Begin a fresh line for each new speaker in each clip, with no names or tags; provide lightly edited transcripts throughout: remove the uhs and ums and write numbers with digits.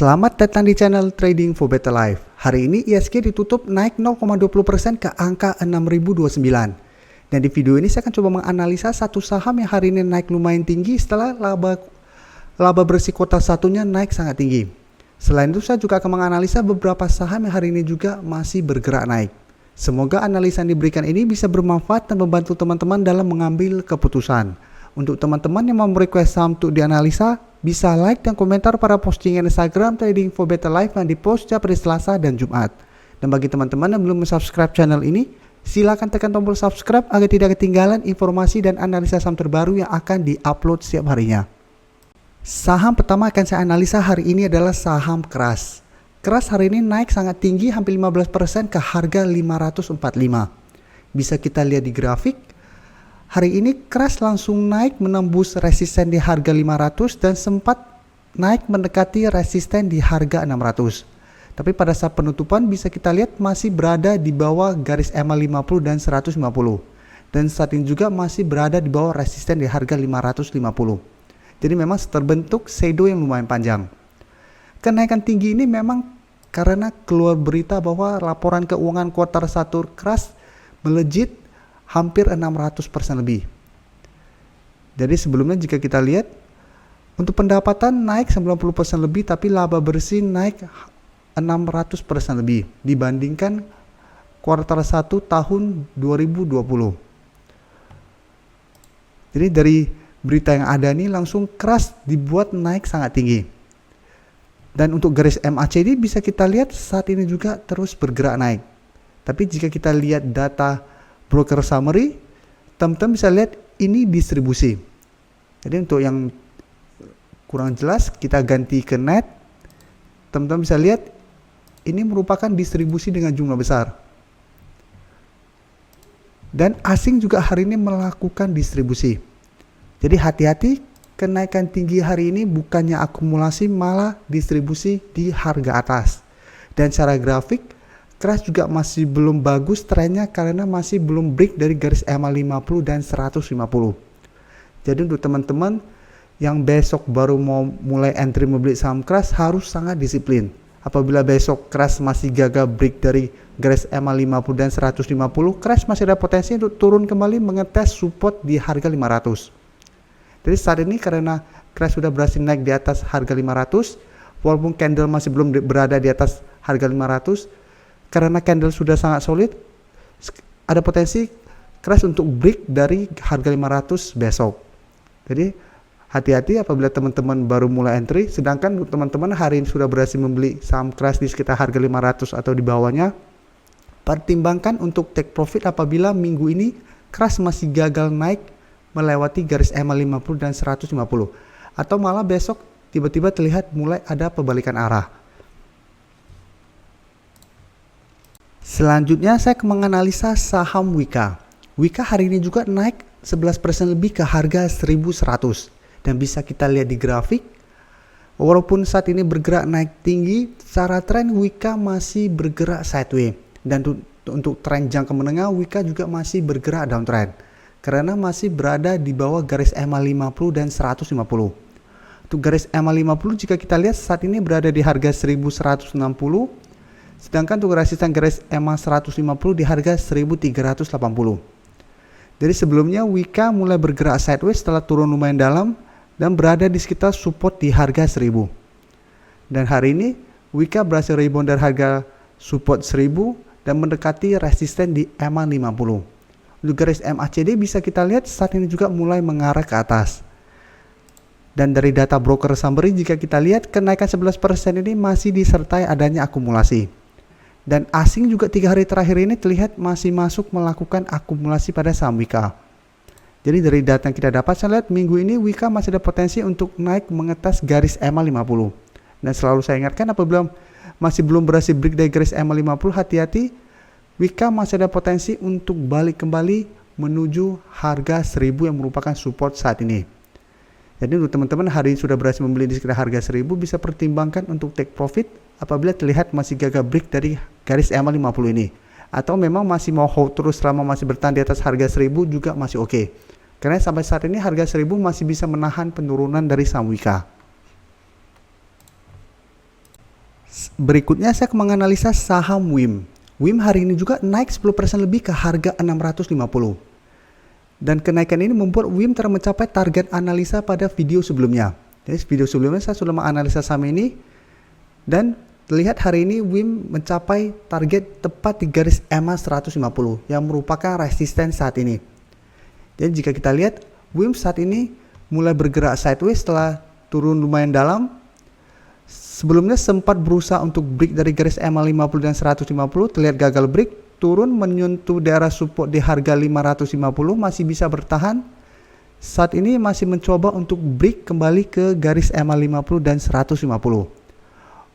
Selamat datang di channel Trading for Better Life. Hari ini ISG ditutup naik 0,20% ke angka 6029. Dan di video ini saya akan coba menganalisa satu saham yang hari ini naik lumayan tinggi setelah laba bersih kuartal satunya naik sangat tinggi. Selain itu saya juga akan menganalisa beberapa saham yang hari ini juga masih bergerak naik. Semoga analisa yang diberikan ini bisa bermanfaat dan membantu teman-teman dalam mengambil keputusan. Untuk teman-teman yang mau request saham untuk dianalisa, bisa like dan komentar pada postingan Instagram Trading for Better Life yang dipost setiap hari Selasa dan Jumat. Dan bagi teman-teman yang belum subscribe channel ini, silakan tekan tombol subscribe agar tidak ketinggalan informasi dan analisa saham terbaru yang akan diupload setiap harinya. Saham pertama akan saya analisa hari ini adalah saham Keras. Keras hari ini naik sangat tinggi, hampir 15% ke harga 545. Bisa kita lihat di grafik. Hari ini Keras langsung naik menembus resisten di harga 500 dan sempat naik mendekati resisten di harga 600. Tapi pada saat penutupan bisa kita lihat masih berada di bawah garis EMA 50 dan 150. Dan saat ini juga masih berada di bawah resisten di harga 550. Jadi memang terbentuk shadow yang lumayan panjang. Kenaikan tinggi ini memang karena keluar berita bahwa laporan keuangan kuartal 1 Keras melejit hampir 600% lebih. Jadi sebelumnya jika kita lihat untuk pendapatan naik 90% lebih, tapi laba bersih naik 600% lebih dibandingkan kuartal 1 tahun 2020. Jadi dari berita yang ada nih langsung Keras dibuat naik sangat tinggi. Dan untuk garis MACD bisa kita lihat saat ini juga terus bergerak naik. Tapi jika kita lihat data broker summary, teman-teman bisa lihat ini distribusi. Jadi untuk yang kurang jelas kita ganti ke net. Teman-teman bisa lihat ini merupakan distribusi dengan jumlah besar. Dan asing juga hari ini melakukan distribusi. Jadi hati-hati, kenaikan tinggi hari ini bukannya akumulasi, malah distribusi di harga atas. Dan secara grafik Keras juga masih belum bagus trennya karena masih belum break dari garis EMA 50 dan 150. Jadi untuk teman-teman yang besok baru mau mulai entry membeli saham Keras harus sangat disiplin. Apabila besok Keras masih gagal break dari garis EMA 50 dan 150, Keras masih ada potensi untuk turun kembali mengetes support di harga 500. Jadi saat ini karena Keras sudah berhasil naik di atas harga 500, walaupun candle masih belum berada di atas harga 500, karena candle sudah sangat solid, ada potensi Keras untuk break dari harga 500 besok. Jadi hati-hati apabila teman-teman baru mulai entry, sedangkan teman-teman hari ini sudah berhasil membeli saham Keras di sekitar harga 500 atau di bawahnya, pertimbangkan untuk take profit apabila minggu ini Keras masih gagal naik melewati garis EMA 50 dan 150, atau malah besok tiba-tiba terlihat mulai ada pembalikan arah. Selanjutnya saya akan menganalisa saham Wika. Wika hari ini juga naik 11% lebih ke harga 1100. Dan bisa kita lihat di grafik, walaupun saat ini bergerak naik tinggi, secara tren Wika masih bergerak sideways. Dan untuk tren jangka menengah, Wika juga masih bergerak downtrend. Karena masih berada di bawah garis EMA 50 dan 150. Untuk garis EMA 50 jika kita lihat saat ini berada di harga 1160. Sedangkan untuk resisten garis EMA 150 di harga 1380. Jadi sebelumnya Wika mulai bergerak sideways setelah turun lumayan dalam dan berada di sekitar support di harga 1000. Dan hari ini Wika berhasil rebound dari harga support 1000 dan mendekati resisten di EMA 50. Untuk garis MACD bisa kita lihat saat ini juga mulai mengarah ke atas. Dan dari data broker summary jika kita lihat kenaikan 11% ini masih disertai adanya akumulasi. Dan asing juga 3 hari terakhir ini terlihat masih masuk melakukan akumulasi pada saham Wika. Jadi dari data yang kita dapat saya lihat minggu ini Wika masih ada potensi untuk naik mengetas garis EMA 50. Dan selalu saya ingatkan apabila masih belum berhasil break dari garis EMA 50, hati-hati, Wika masih ada potensi untuk balik kembali menuju harga 1000 yang merupakan support saat ini. Jadi untuk teman-teman hari ini sudah berhasil membeli di sekitar harga 1000, bisa pertimbangkan untuk take profit apabila terlihat masih gagal break dari garis EMA 50 ini. Atau memang masih mau hold terus selama masih bertahan di atas harga 1000 juga masih oke. Karena sampai saat ini harga 1000 masih bisa menahan penurunan dari saham Wika. Berikutnya saya akan menganalisa saham WIM. WIM hari ini juga naik 10% lebih ke harga 650. Dan kenaikan ini membuat WIM telah mencapai target analisa pada video sebelumnya. Jadi video sebelumnya saya sudah menganalisa saham ini dan terlihat hari ini WIM mencapai target tepat di garis EMA 150 yang merupakan resisten saat ini. Jadi jika kita lihat WIM saat ini mulai bergerak sideways setelah turun lumayan dalam. Sebelumnya sempat berusaha untuk break dari garis EMA 50 dan 150, terlihat gagal break, turun menyentuh daerah support di harga 550, masih bisa bertahan. Saat ini masih mencoba untuk break kembali ke garis EMA 50 dan 150.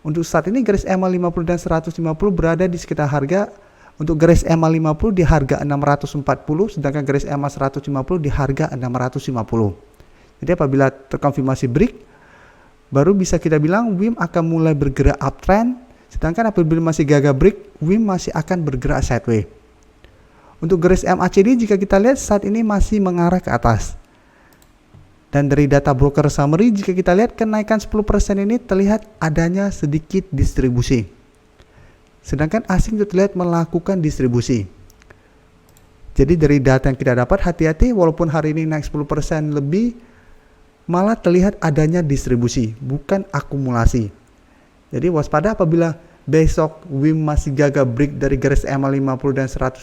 Untuk saat ini garis EMA 50 dan 150 berada di sekitar harga, untuk garis EMA 50 di harga 640, sedangkan garis EMA 150 di harga 650. Jadi apabila terkonfirmasi break, baru bisa kita bilang WIM akan mulai bergerak uptrend, sedangkan apabila masih gagal break, WIM masih akan bergerak sideways. Untuk garis MACD jika kita lihat saat ini masih mengarah ke atas. Dan dari data broker summary jika kita lihat kenaikan 10% ini terlihat adanya sedikit distribusi. Sedangkan asing itu terlihat melakukan distribusi. Jadi dari data yang kita dapat, hati-hati walaupun hari ini naik 10% lebih, malah terlihat adanya distribusi, bukan akumulasi. Jadi waspada apabila besok WIM masih gagal break dari garis EMA 50 dan 150,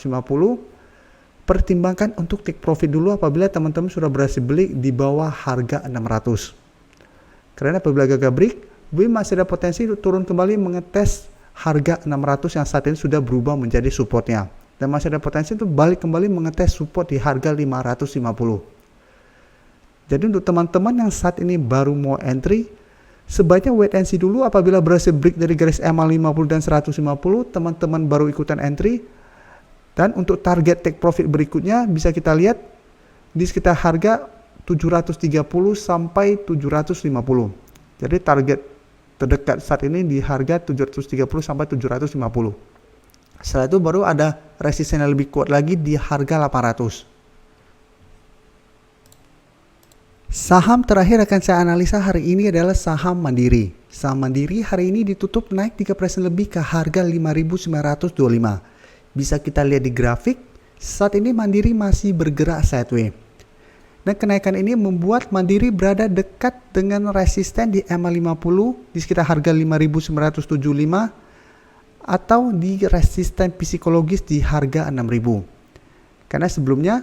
pertimbangkan untuk take profit dulu apabila teman-teman sudah berhasil beli di bawah harga 600. Karena apabila gagal break, WIM masih ada potensi untuk turun kembali mengetes harga 600 yang saat ini sudah berubah menjadi supportnya. Dan masih ada potensi untuk balik kembali mengetes support di harga 550. Jadi untuk teman-teman yang saat ini baru mau entry, sebaiknya wait and see dulu. Apabila berhasil break dari garis EMA 50 dan 150, teman-teman baru ikutan entry. Dan untuk target take profit berikutnya bisa kita lihat di sekitar harga 730 sampai 750. Jadi target terdekat saat ini di harga 730 sampai 750. Setelah itu baru ada resisten yang lebih kuat lagi di harga 800. Saham terakhir akan saya analisa hari ini adalah saham Mandiri. Saham Mandiri hari ini ditutup naik 3% lebih ke harga 5.925. Bisa kita lihat di grafik, saat ini Mandiri masih bergerak sideways. Dan kenaikan ini membuat Mandiri berada dekat dengan resisten di EMA 50 di sekitar harga 5.975 atau di resisten psikologis di harga 6.000. Karena sebelumnya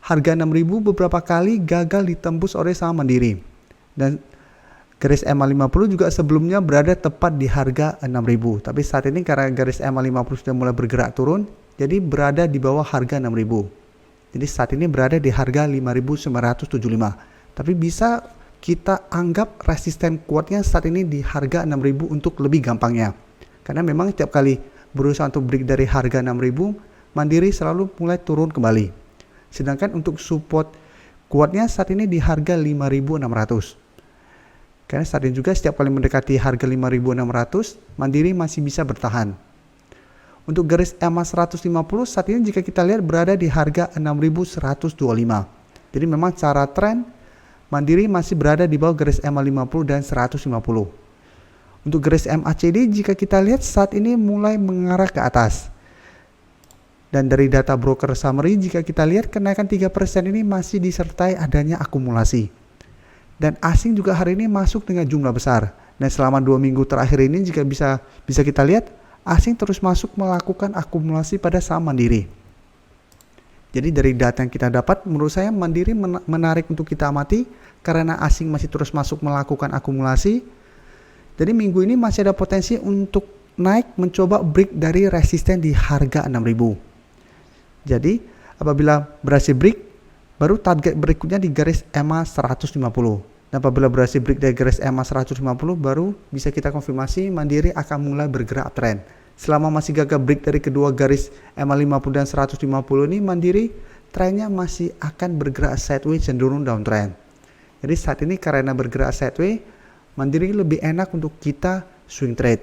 harga 6.000 beberapa kali gagal ditembus oleh saham Mandiri. Dan garis EMA 50 juga sebelumnya berada tepat di harga 6.000. Tapi saat ini karena garis EMA 50 sudah mulai bergerak turun, jadi berada di bawah harga 6.000. Jadi saat ini berada di harga 5.975. Tapi bisa kita anggap resisten kuatnya saat ini di harga 6.000 untuk lebih gampangnya. Karena memang setiap kali berusaha untuk break dari harga 6.000, Mandiri selalu mulai turun kembali. Sedangkan untuk support kuatnya saat ini di harga 5.600. Karena saat ini juga setiap kali mendekati harga 5.600, Mandiri masih bisa bertahan. Untuk garis EMA 150 saat ini jika kita lihat berada di harga 6.125. Jadi memang cara tren Mandiri masih berada di bawah garis EMA 50 dan 150. Untuk garis MACD jika kita lihat saat ini mulai mengarah ke atas. Dan dari data broker summary jika kita lihat kenaikan 3% ini masih disertai adanya akumulasi. Dan asing juga hari ini masuk dengan jumlah besar. Dan selama 2 minggu terakhir ini jika bisa kita lihat asing terus masuk melakukan akumulasi pada saham Mandiri. Jadi dari data yang kita dapat menurut saya Mandiri menarik untuk kita amati karena asing masih terus masuk melakukan akumulasi. Jadi minggu ini masih ada potensi untuk naik mencoba break dari resisten di harga 6.000. Jadi apabila berhasil break, baru target berikutnya di garis EMA 150. Dan apabila berhasil break dari garis EMA 150, baru bisa kita konfirmasi Mandiri akan mulai bergerak uptrend. Selama masih gagal break dari kedua garis EMA 50 dan 150 ini, Mandiri trennya masih akan bergerak sideways cenderung downtrend. Jadi saat ini karena bergerak sideways, Mandiri lebih enak untuk kita swing trade.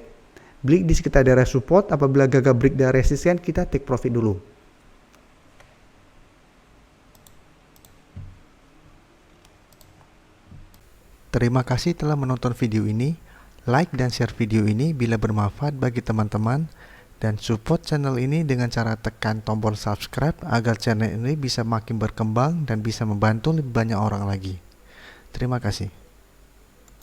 Break di sekitar daerah support, apabila gagal break dari resisten, kita take profit dulu. Terima kasih telah menonton video ini. like dan share video ini bila bermanfaat bagi teman-teman, dan support channel ini dengan cara tekan tombol subscribe agar channel ini bisa makin berkembang dan bisa membantu lebih banyak orang lagi. Terima kasih.